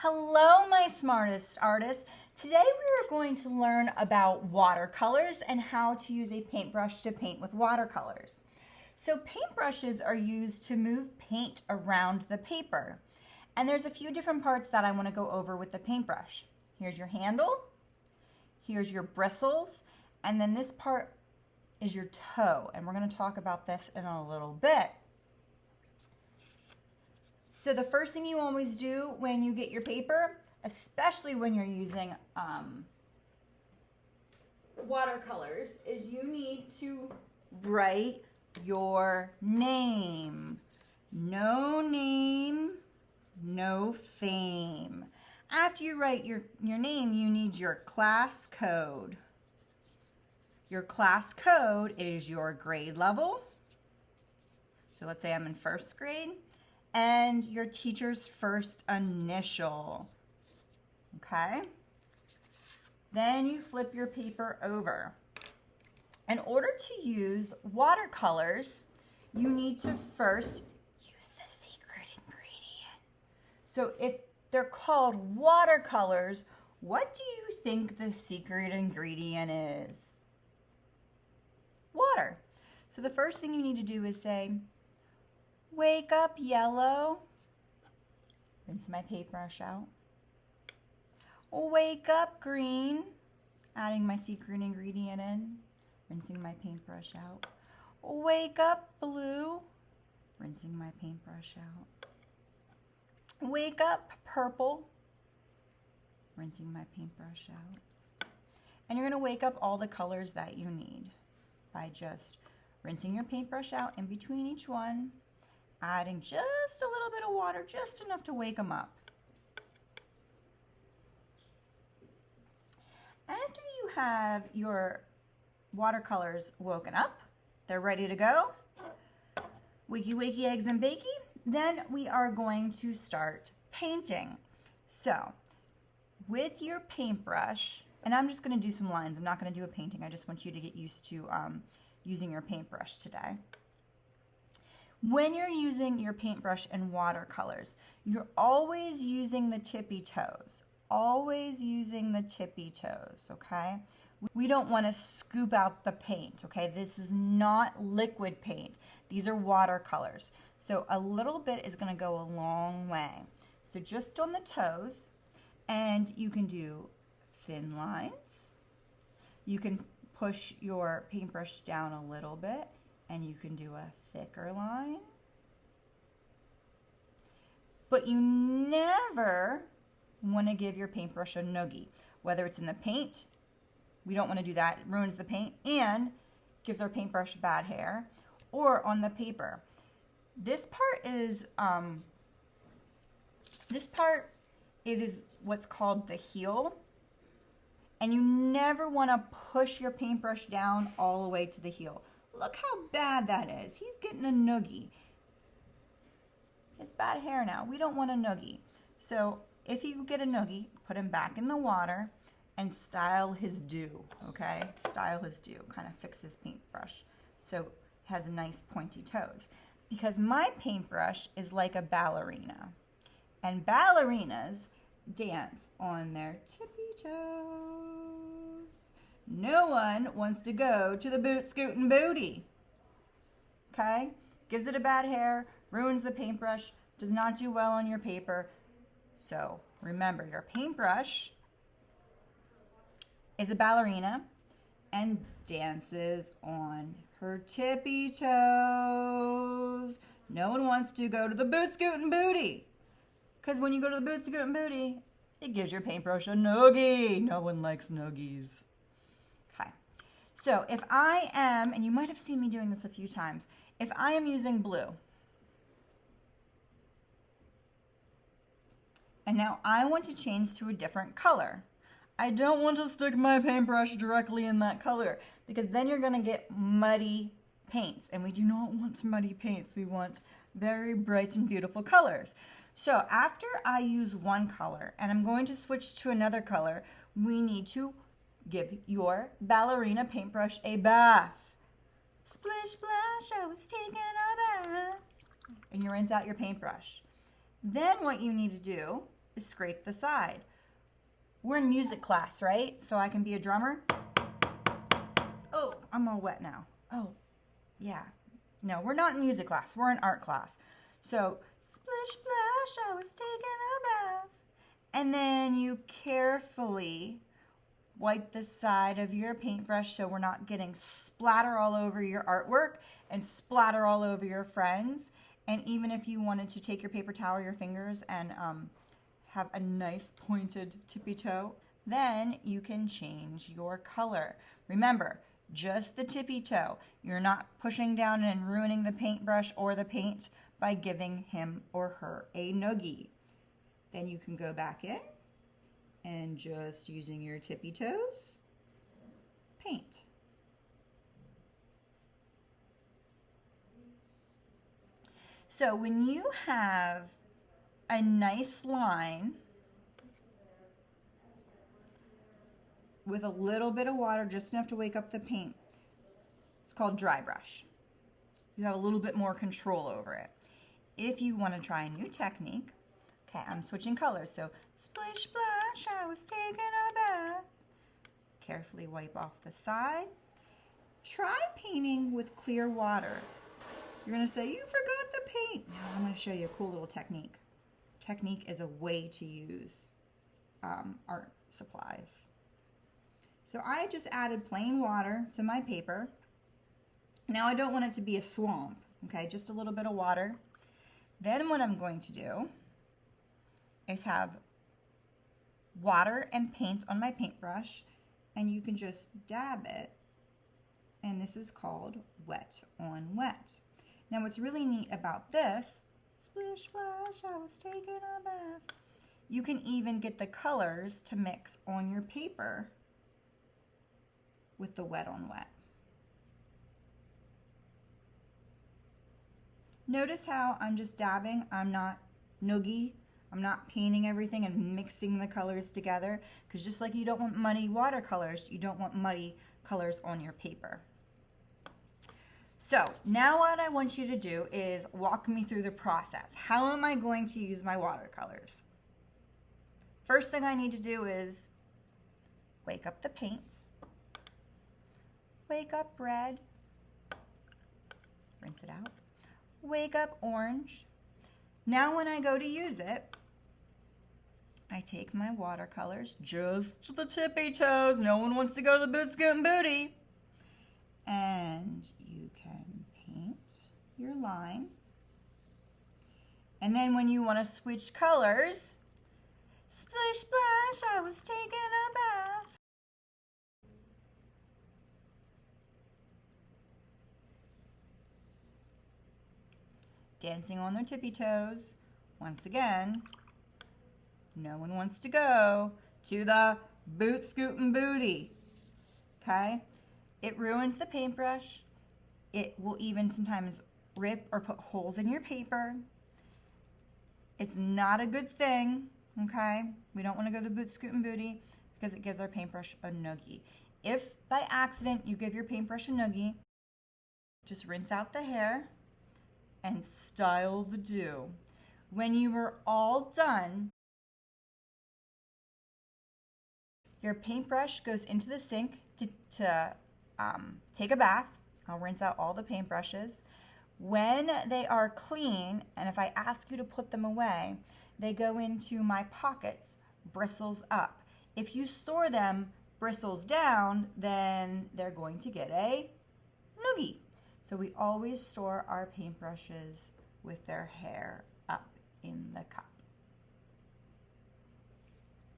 Hello, my smartest artists. Today we are going to learn about watercolors and how to use a paintbrush to paint with watercolors. So paintbrushes are used to move paint around the paper. And there's a few different parts that I want to go over with the paintbrush. Here's your handle, here's your bristles, and then this part is your toe. And we're going to talk about this in a little bit. So the first thing you always do when you get your paper, especially when you're using watercolors, is you need to write your name. No name, no fame. After you write your name, you need your class code. Your class code is your grade level. So let's say I'm in first grade. And your teacher's first initial, okay? Then you flip your paper over. In order to use watercolors, you need to first use the secret ingredient. So if they're called watercolors, what do you think the secret ingredient is? Water. So the first thing you need to do is say, wake up, yellow. Rinse my paintbrush out. Wake up, green. Adding my secret ingredient in. Rinsing my paintbrush out. Wake up, blue. Rinsing my paintbrush out. Wake up, purple. Rinsing my paintbrush out. And you're going to wake up all the colors that you need by just rinsing your paintbrush out in between each one. Adding just a little bit of water, just enough to wake them up. After you have your watercolors woken up, they're ready to go. Wakey, wakey, eggs and bakey. Then we are going to start painting. So, with your paintbrush, and I'm just going to do some lines. I'm not going to do a painting. I just want you to get used to using your paintbrush today. When you're using your paintbrush and watercolors, you're always using the tippy toes. Always using the tippy toes, okay? We don't want to scoop out the paint, okay? This is not liquid paint. These are watercolors. So a little bit is going to go a long way. So just on the toes, and you can do thin lines. You can push your paintbrush down a little bit, and you can do a thicker line. But you never want to give your paintbrush a noogie. Whether it's in the paint, we don't want to do that. It ruins the paint and gives our paintbrush bad hair. Or on the paper. This part is it is what's called the heel. And you never want to push your paintbrush down all the way to the heel. Look how bad that is. He's getting a noogie. It's bad hair now. We don't want a noogie. So if you get a noogie, put him back in the water and style his do, okay? Style his do. Kind of fix his paintbrush so it has nice pointy toes. Because my paintbrush is like a ballerina. And ballerinas dance on their tippy toes. No one wants to go to the boot scootin' booty. Okay? Gives it a bad hair, ruins the paintbrush, does not do well on your paper. So remember, your paintbrush is a ballerina and dances on her tippy toes. No one wants to go to the boot scootin' booty. Because when you go to the boot scootin' booty, it gives your paintbrush a noogie. No one likes noogies. Okay. So if I am, and you might have seen me doing this a few times, if I am using blue, and now I want to change to a different color. I don't want to stick my paintbrush directly in that color because then you're going to get muddy paints. And we do not want muddy paints. We want very bright and beautiful colors. So after I use one color and I'm going to switch to another color, we need to give your ballerina paintbrush a bath. Splish splash, I was taking a bath. And you rinse out your paintbrush. Then what you need to do is scrape the side. We're in music class, right? So I can be a drummer. Oh, I'm all wet now. Oh, yeah. No, we're not in music class. We're in art class. So, splish splash, I was taking a bath. And then you carefully wipe the side of your paintbrush so we're not getting splatter all over your artwork and splatter all over your friends. And even if you wanted to take your paper towel or your fingers and have a nice pointed tippy toe, then you can change your color. Remember, just the tippy toe. You're not pushing down and ruining the paintbrush or the paint by giving him or her a noogie. Then you can go back in and just using your tippy toes, paint. So when you have a nice line with a little bit of water, just enough to wake up the paint, it's called dry brush. You have a little bit more control over it. If you want to try a new technique, okay, I'm switching colors. So splish splash, I was taking a bath. Carefully wipe off the side. Try painting with clear water. You're going to say, you forgot the paint. Now I'm going to show you a cool little technique. Technique is a way to use art supplies. So I just added plain water to my paper. Now I don't want it to be a swamp, okay? Just a little bit of water. Then what I'm going to do is have water and paint on my paintbrush, and you can just dab it, and this is called wet on wet. Now what's really neat about this, splish splash, I was taking a bath. You can even get the colors to mix on your paper with the wet on wet. Notice how I'm just dabbing, I'm not noogie, I'm not painting everything and mixing the colors together, because just like you don't want muddy watercolors, you don't want muddy colors on your paper. So now what I want you to do is walk me through the process. How am I going to use my watercolors? First thing I need to do is wake up the paint, wake up red, rinse it out, wake up orange. Now when I go to use it, I take my watercolors, just to the tippy toes. No one wants to go to the boot scootin' booty. And you can paint your line. And then when you want to switch colors, splish splash, I was taking a bath. Dancing on their tippy toes. Once again, no one wants to go to the boot scootin' booty. Okay? It ruins the paintbrush. It will even sometimes rip or put holes in your paper. It's not a good thing, okay? We don't want to go to the boot scootin' booty because it gives our paintbrush a noogie. If by accident you give your paintbrush a noogie, just rinse out the hair and style the do. When you are all done, your paintbrush goes into the sink to take a bath. I'll rinse out all the paintbrushes. When they are clean, and if I ask you to put them away, they go into my pockets, bristles up. If you store them bristles down, then they're going to get a noogie. So we always store our paintbrushes with their hair up in the cup.